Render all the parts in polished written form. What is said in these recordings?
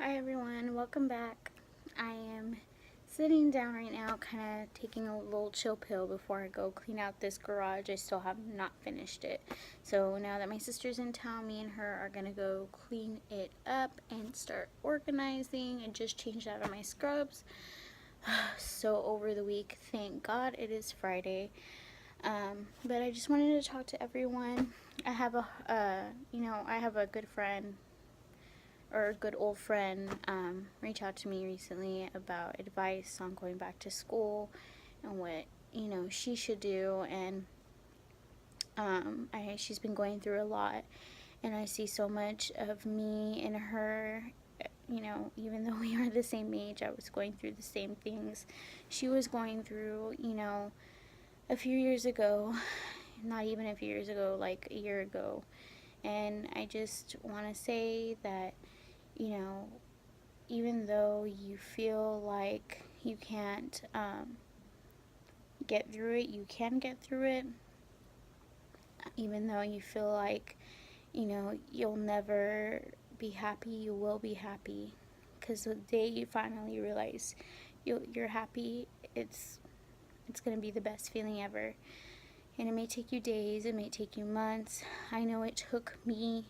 Hi everyone, welcome back. I am sitting down right now, kind of taking a little chill pill before I go clean out this garage. I still have not finished it. So now that my sister's in town, me and her are gonna go clean it up and start organizing. I just changed out of my scrubs. So over the week, thank God it is Friday. But I just wanted to talk to everyone. I have a good friend or a good old friend reach out to me recently about advice on going back to school and what she should do. And she's been going through a lot, and I see so much of me in her. Even though we are the same age, I was going through the same things she was going through, a few years ago. Not even a few years ago, like a year ago. And I just want to say that, you know, even though you feel like you can't get through it, you can get through it. Even though you feel like, you'll never be happy, you will be happy. Because the day you finally realize you're happy, it's going to be the best feeling ever. And it may take you days, it may take you months. I know it took me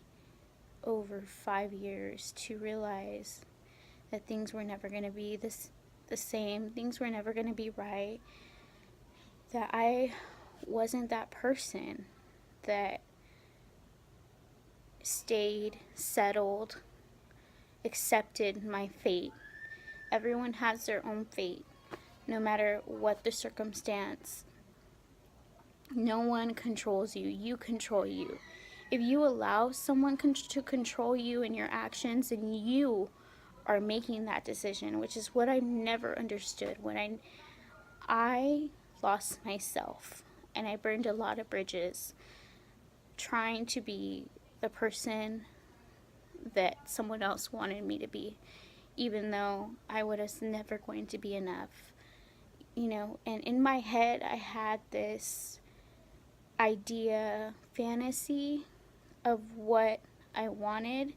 over 5 years to realize that things were never going to be the same. Things were never going to be right. That I wasn't that person that stayed, settled, accepted my fate. Everyone has their own fate, no matter what the circumstance. No one controls you. You control you. If you allow someone to control you and your actions, then you are making that decision, which is what I never understood. When I lost myself and I burned a lot of bridges trying to be the person that someone else wanted me to be, even though I was never going to be enough. And in my head, I had this idea, fantasy of what I wanted,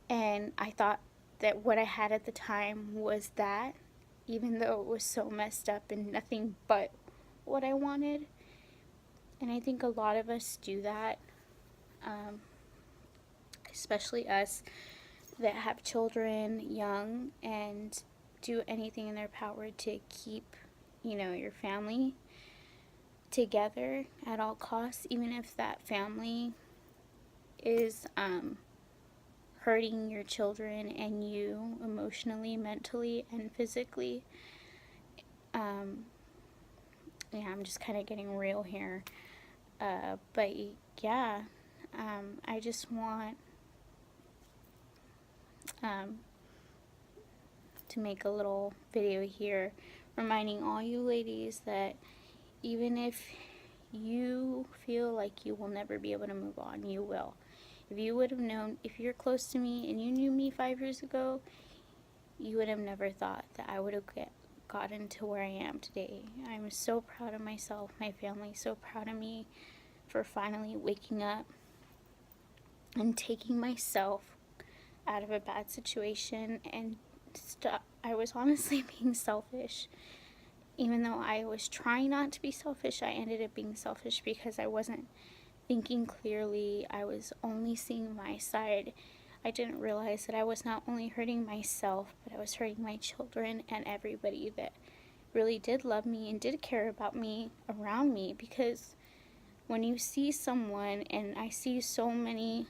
and I thought that what I had at the time was that, even though it was so messed up and nothing but what I wanted. And I think a lot of us do that, um, especially us that have children young and do anything in their power to keep, your family together at all costs, even if that family is hurting your children and you emotionally, mentally, and physically. Yeah, I'm just kind of getting real here. But yeah, I just want um, to make a little video here reminding all you ladies that even if you feel like you will never be able to move on, you will. If you would have known, if you're close to me and you knew me 5 years ago, you would have never thought that I would have gotten to where I am today. I'm so proud of myself, my family, so proud of me for finally waking up and taking myself out of a bad situation and stop. I was honestly being selfish. Even though I was trying not to be selfish, I ended up being selfish because I wasn't thinking clearly. I was only seeing my side. I didn't realize that I was not only hurting myself, but I was hurting my children and everybody that really did love me and did care about me around me. Because when you see someone, and I see so many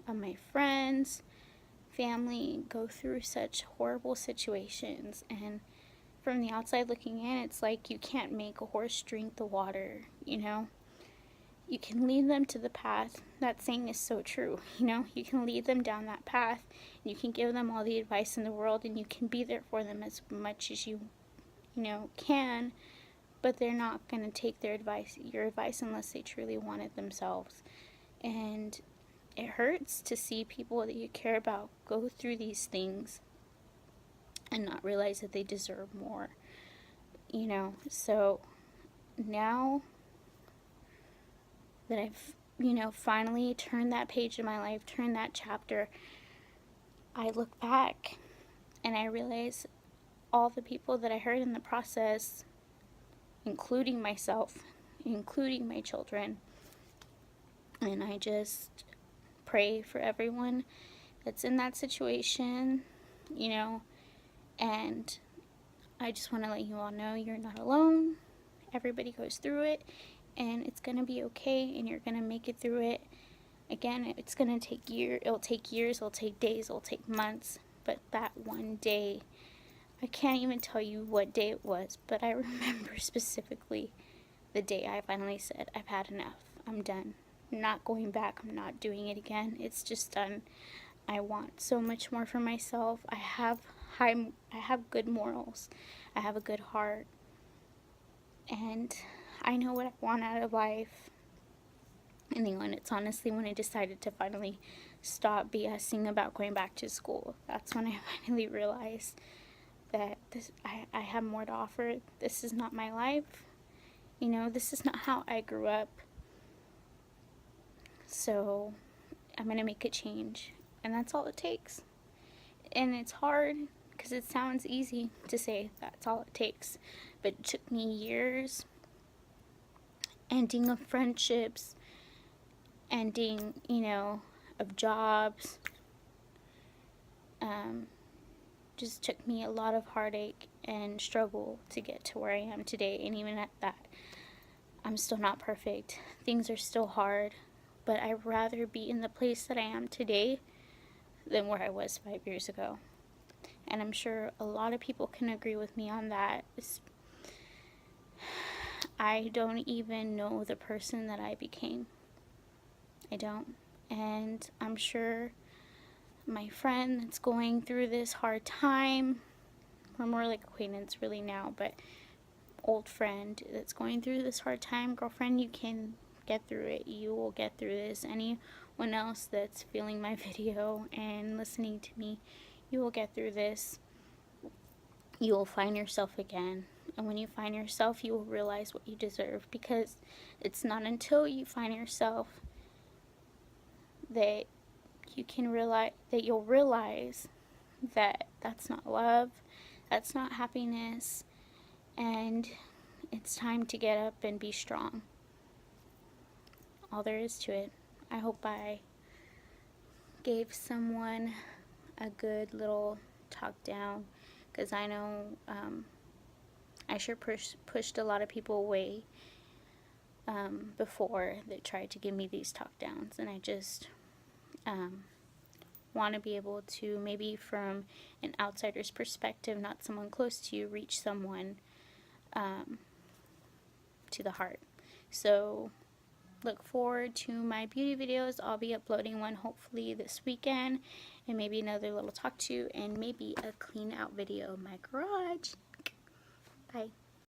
of my friends, family go through such horrible situations, and from the outside looking in, it's like you can't make a horse drink the water, You can lead them to the path. That saying is so true, You can lead them down that path, and you can give them all the advice in the world, and you can be there for them as much as you can, but they're not going to take your advice, unless they truly want it themselves. And it hurts to see people that you care about go through these things and not realize that they deserve more, So now that I've, finally turned that page in my life, turned that chapter, I look back and I realize all the people that I hurt in the process, including myself, including my children. And I just pray for everyone that's in that situation, you know, and I just want to let you all know you're not alone. Everybody goes through it, and it's going to be okay, and you're going to make it through it. Again, it's going to take years, it'll take days, it'll take months, but that one day, I can't even tell you what day it was, but I remember specifically the day I finally said, I've had enough. I'm done. I'm not going back. I'm not doing it again. It's just done. I want so much more for myself. I have good morals. I have a good heart. And I know what I want out of life. And then it's honestly when I decided to finally stop BSing about going back to school. That's when I finally realized that I have more to offer. This is not my life. You know, this is not how I grew up. So I'm going to make a change. And that's all it takes. And it's hard because it sounds easy to say that's all it takes. But it took me years. Ending of friendships. Ending, of jobs. Just took me a lot of heartache and struggle to get to where I am today. And even at that, I'm still not perfect. Things are still hard. But I'd rather be in the place that I am today than where I was 5 years ago. And I'm sure a lot of people can agree with me on that. I don't even know the person that I became. I don't. And I'm sure my friend that's going through this hard time, we're more like acquaintance really now, but old friend that's going through this hard time, girlfriend, you can get through it. You will get through this. Anyone else that's feeling my video and listening to me, you will get through this. You will find yourself again. And when you find yourself, you will realize what you deserve, because it's not until you find yourself that you'll realize that that's not love, that's not happiness, and it's time to get up and be strong. All there is to it. I hope I gave someone a good little talk down, because I know I sure pushed a lot of people away before that tried to give me these talk downs, and I just want to be able to, maybe from an outsider's perspective, not someone close to you, reach someone to the heart. So look forward to my beauty videos. I'll be uploading one hopefully this weekend, and maybe another little talk to, and maybe a clean out video of my garage. Bye.